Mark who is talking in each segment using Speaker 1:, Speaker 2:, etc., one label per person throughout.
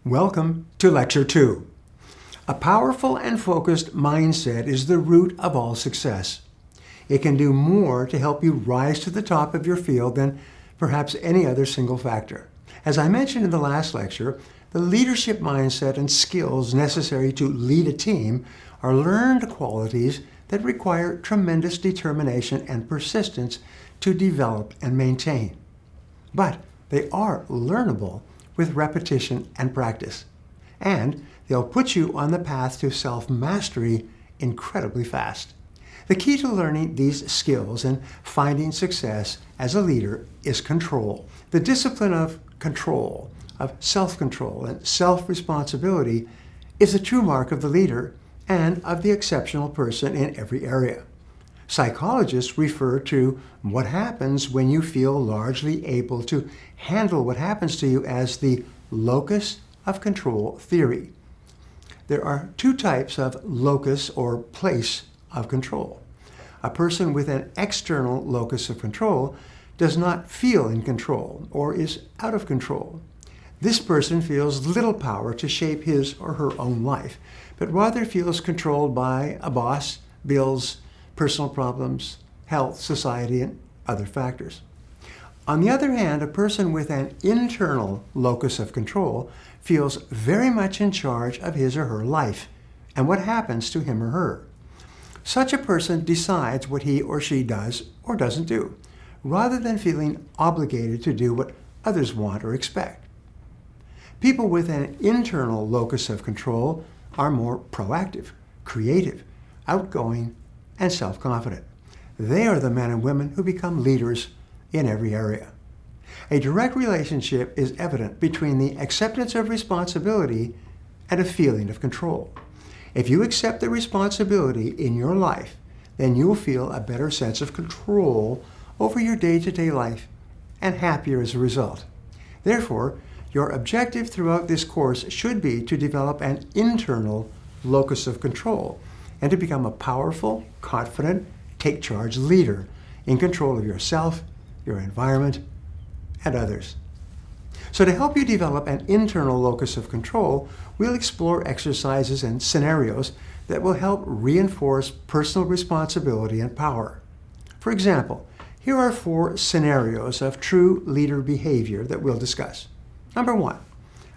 Speaker 1: Welcome to Lecture 2. A powerful and focused mindset is the root of all success. It can do more to help you rise to the top of your field than perhaps any other single factor. As I mentioned in the last lecture, the leadership mindset and skills necessary to lead a team are learned qualities that require tremendous determination and persistence to develop and maintain. But they are learnable with repetition and practice. And they'll put you on the path to self-mastery incredibly fast. The key to learning these skills and finding success as a leader is control. The discipline of control, of self-control and self-responsibility is the true mark of the leader and of the exceptional person in every area. Psychologists refer to what happens when you feel largely able to handle what happens to you as the locus of control theory. There are two types of locus or place of control. A person with an external locus of control does not feel in control or is out of control. This person feels little power to shape his or her own life, but rather feels controlled by a boss, bills, personal problems, health, society, and other factors. On the other hand, a person with an internal locus of control feels very much in charge of his or her life and what happens to him or her. Such a person decides what he or she does or doesn't do, rather than feeling obligated to do what others want or expect. People with an internal locus of control are more proactive, creative, outgoing, and self-confident. They are the men and women who become leaders in every area. A direct relationship is evident between the acceptance of responsibility and a feeling of control. If you accept the responsibility in your life, then you will feel a better sense of control over your day-to-day life and happier as a result. Therefore, your objective throughout this course should be to develop an internal locus of control and to become a powerful, confident, take-charge leader in control of yourself, your environment, and others. So to help you develop an internal locus of control, we'll explore exercises and scenarios that will help reinforce personal responsibility and power. For example, here are 4 scenarios of true leader behavior that we'll discuss. Number 1,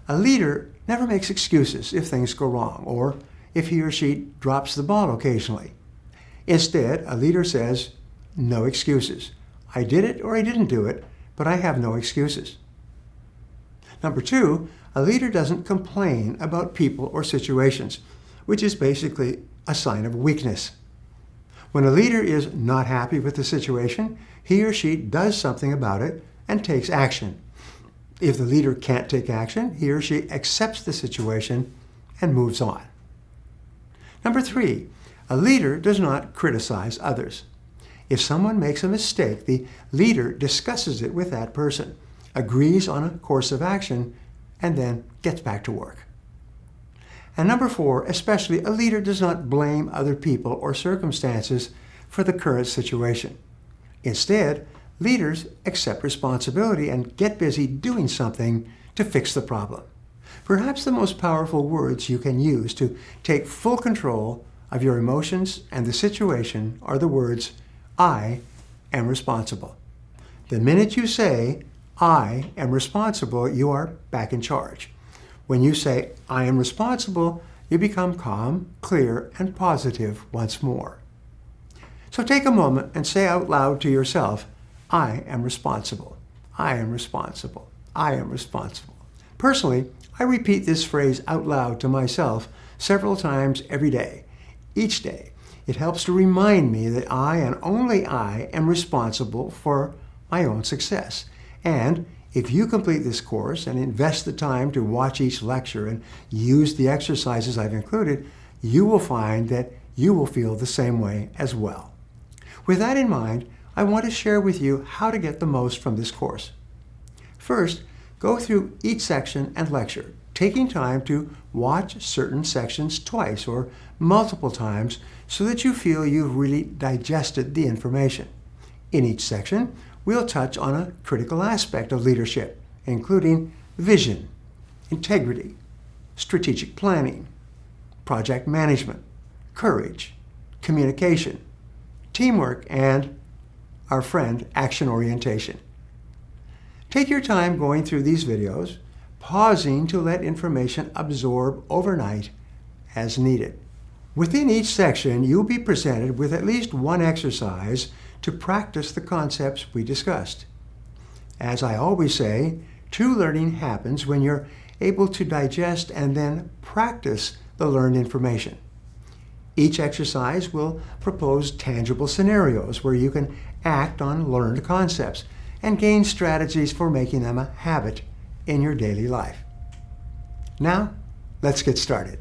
Speaker 1: a leader never makes excuses if things go wrong or if he or she drops the ball occasionally. Instead, a leader says, "No excuses. I did it or I didn't do it, but I have no excuses." Number 2, a leader doesn't complain about people or situations, which is basically a sign of weakness. When a leader is not happy with the situation, he or she does something about it and takes action. If the leader can't take action, he or she accepts the situation and moves on. Number 3, a leader does not criticize others. If someone makes a mistake, the leader discusses it with that person, agrees on a course of action, and then gets back to work. And number 4, especially, a leader does not blame other people or circumstances for the current situation. Instead, leaders accept responsibility and get busy doing something to fix the problem. Perhaps the most powerful words you can use to take full control of your emotions and the situation are the words, "I am responsible." The minute you say, "I am responsible," you are back in charge. When you say, "I am responsible," you become calm, clear, and positive once more. So take a moment and say out loud to yourself, "I am responsible. I am responsible. I am responsible." Personally, I repeat this phrase out loud to myself several times every day. Each day, it helps to remind me that I and only I am responsible for my own success. And if you complete this course and invest the time to watch each lecture and use the exercises I've included, you will find that you will feel the same way as well. With that in mind, I want to share with you how to get the most from this course. First, go through each section and lecture, taking time to watch certain sections twice or multiple times so that you feel you've really digested the information. In each section, we'll touch on a critical aspect of leadership, including vision, integrity, strategic planning, project management, courage, communication, teamwork, and our friend, action orientation. Take your time going through these videos, pausing to let information absorb overnight as needed. Within each section, you'll be presented with at least one exercise to practice the concepts we discussed. As I always say, true learning happens when you're able to digest and then practice the learned information. Each exercise will propose tangible scenarios where you can act on learned concepts and gain strategies for making them a habit in your daily life. Now, let's get started.